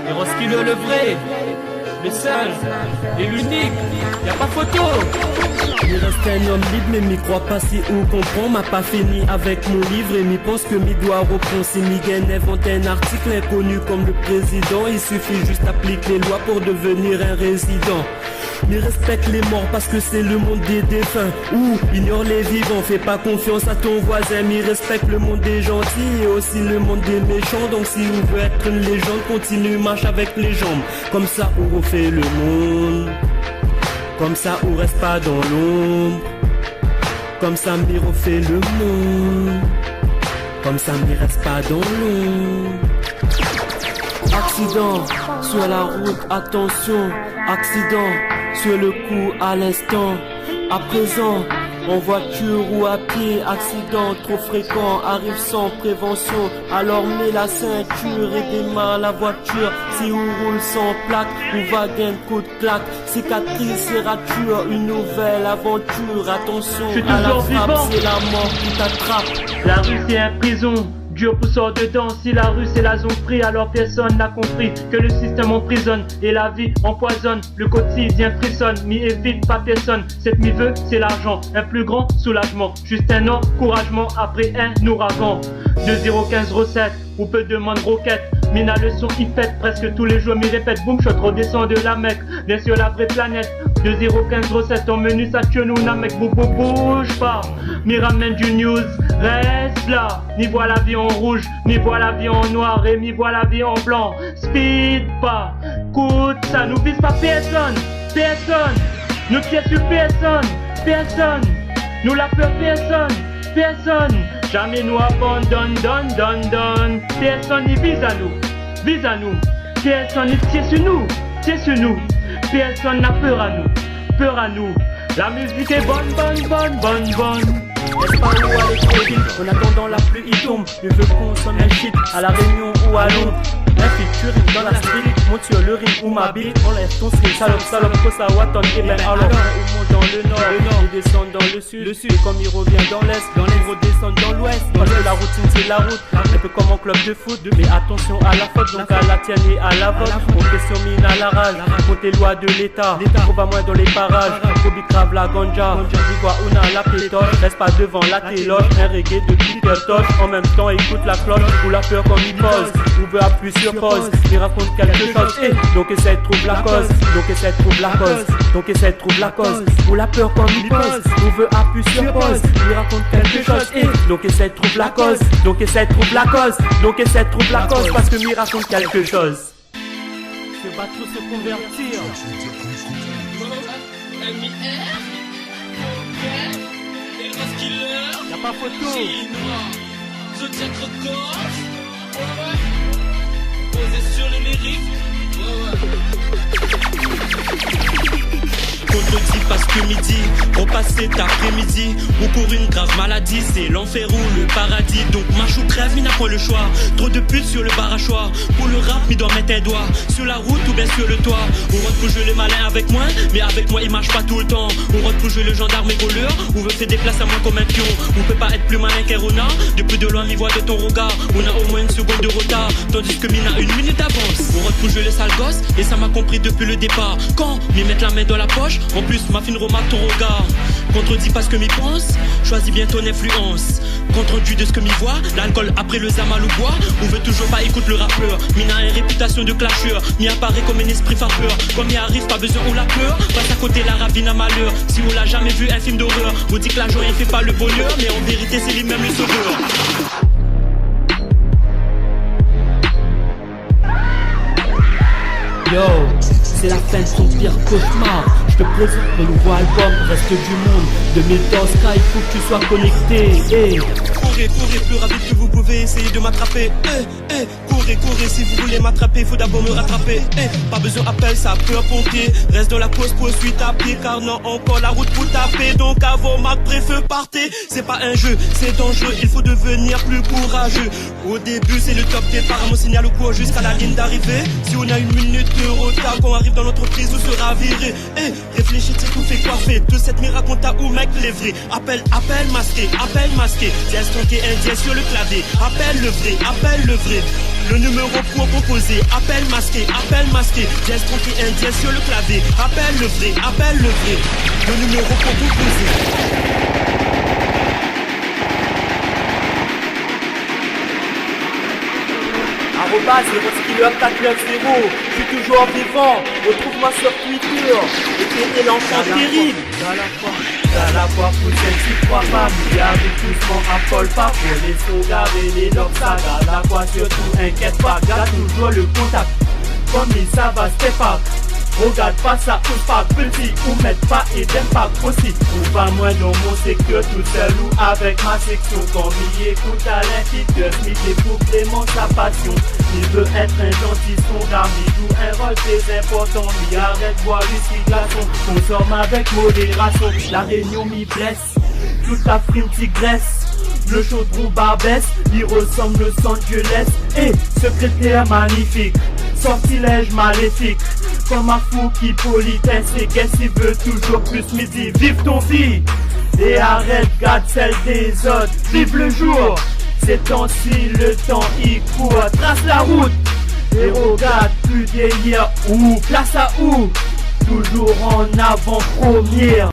Et Roskilde le vrai, le seul et l'unique, y'a pas photo. Il reste un homme libre mais m'y croit pas si on comprend. M'a pas fini avec mon livre et m'y pense que m'y doit reprendre. Si m'y gagne invente un article inconnu comme le président. Il suffit juste d'appliquer les lois pour devenir un résident. Mais respecte les morts parce que c'est le monde des défunts. Ou ignore les vivants, fais pas confiance à ton voisin. Mais respecte le monde des gentils et aussi le monde des méchants. Donc si on veut être une légende, continue, marche avec les jambes. Comme ça on refait le monde. Comme ça on reste pas dans l'ombre. Comme ça m'y refait le monde. Comme ça m'y reste pas dans l'ombre. Accident sur la route, attention. Accident sur le coup à l'instant. À présent, en voiture ou à pied, accident trop fréquent, arrive sans prévention. Alors mets la ceinture et démarre la voiture. Si on roule sans plaque, on va gagner un coup de claque. Cicatrice et rature, une nouvelle aventure. Attention à la frappe, c'est la mort qui t'attrape. La rue c'est une prison, Dieu poussant dedans. Si la rue c'est la zone free, alors personne n'a compris que le système emprisonne et la vie empoisonne. Le quotidien frissonne, m'y évite pas personne. Cette mi veut c'est l'argent, un plus grand soulagement. Juste un encouragement après un ouragan. 2015 recette, ou peu demande roquette. Mina le son il fête, presque tous les jours m'y répète. Boom shot redescend de la Mecque, bien sûr la vraie planète. 2015 recettes en menu ça tue nous n'a mec. Bouge pas, m'y ramène du news. Reste là, m'y voit la vie en rouge, m'y voit la vie en noir et m'y voit la vie en blanc. Speed pas, coûte ça nous vise pas personne. Personne, nous pieds sur personne. Personne, nous la peur personne. Personne, jamais nous abandonne, donne. Personne n'y vise à nous. Personne n'y tient sur nous. Personne n'a peur à nous. La musique est bonne. N'est-ce pas où aller trop vite, en attendant la pluie il tombe. Je veux consommer un shit à la Réunion ou à Londres. Un featuring dans la street, monte sur le ring ou ma bite. On lève ton street, salope, Kosa, Watton, et ben alors on monte dans le nord, il descend dans le sud, et comme il revient dans l'est, il redescend dans l'ouest. Parce que la routine c'est la route, un peu comme en club de foot. Mais attention à la faute, donc à la tienne et à la vôtre. On question mine à la rage, contre les lois de l'état. On va moins dans les parages, Kobe crave la ganja. Dis-moi on a la pétoche, reste pas devant la téloche. Un reggae de Peter Tosh, en même temps écoute la cloche. Ou la peur comme il pose, ou veut appuyer sur pause. Il raconte quelque chose, donc essaie de trouver la cause. Ou la peur comme il pose, ou veut appuyer sur pause. Il raconte quelque chose, donc essaie de trouver la cause. Parce que il raconte quelque chose. Se battre ou se convertir. Y'a pas photo. Posé sur les lyriques. Contredit parce que midi, repasser cet après-midi, ou pour une grave maladie, c'est l'enfer ou le paradis. Donc marche ou crève, il n'a pas le choix. Trop de putes sur le bar à choix. Pour le rap, il doit mettre un doigt sur la route ou bien sur le toit. On rentre pour jouer les malins avec moi, mais avec moi il marche pas tout le temps. On rentre pour jouer le gendarme et voleur, ou veut faire des places à moi comme un pion. On peut pas être plus malin qu'un renard, de plus de loin m'y voit de ton regard. On a au moins une seconde de retard, tandis que Mina a une minute d'avance. On rentre pour jouer les sales gosses, et ça m'a compris depuis le départ. Quand m'y mettre la main dans la poche, en plus ma fine remarque ton regard. Contredit pas ce que m'y pense, choisis bien ton influence. Compte rendu de ce que m'y voit, l'alcool après le zamal ou bois. On veut toujours pas écouter le rappeur, Mina a une réputation de clasheur. M'y apparaît comme un esprit farceur. Comme y arrive, pas besoin on la peur. Passe à côté la ravine à malheur. Si on l'a jamais vu un film d'horreur, on dit que la joie il fait pas le bonheur, mais en vérité c'est lui-même le sauveur. Yo, c'est la fin de son pire cauchemar. Je te présente le nouveau album, Reste du monde. 2015 Sky, il faut que tu sois connecté. Courez, plus rapide que vous pouvez, essayez de m'attraper. Courez, si vous voulez m'attraper, faut d'abord me rattraper. Pas besoin d'appel, ça peut pompier. Reste dans la course, poursuis à pied, car non, encore la route pour taper. Donc avant ma préfeu partez. C'est pas un jeu, c'est dangereux, il faut devenir plus courageux. Au début, c'est le top départ, mon signal au cours jusqu'à la ligne d'arrivée. Si on a une minute de retard, quand on arrive dans l'entreprise, on sera viré. Réfléchis, t'es tout fait coiffer. Tout cette mire raconte à où mec les vrais. Appel masqué. C'est instant tronqué indien sur le clavier. Appelle le vrai. Le numéro pour composer, appel masqué. Jazz tronqué indien sur le clavier. Appelle le vrai. Le numéro pour composer. @0skiller490, je suis toujours vivant, retrouve-moi sur Twitter, et t'es l'enfant terrible. T'as la foi pour celle qui croit pas, milliards doucement affole pas, pour les sauvegardes et les lobes, ça garde la foi surtout, inquiète pas, garde toujours le contact, comme il ça va step up. Regarde pas ça, pousse pas petit ou mettre pas et t'aimes pas aussi. Ou pas moins dans mon secteur tout seul ou avec ma section. Quand il écoute à l'institut, Smith écoute Clément sa passion. Il veut être un gentil son car il joue un rôle très important. Il arrête boire whisky glaçon, consomme avec modération. La réunion m'y blesse, toute la frime tigresse. Le chaudron barbès, il ressemble le Los Angeles. Et secrétaire magnifique, sortilège maléfique. Comme un fou qui politesse et qu'est-ce qu'il veut toujours plus midi. Vive ton vie et arrête, garde celle des autres. Vive le jour, ces temps-ci le temps y court. Trace la route et regarde plus délire. Où place à où, toujours en avant première.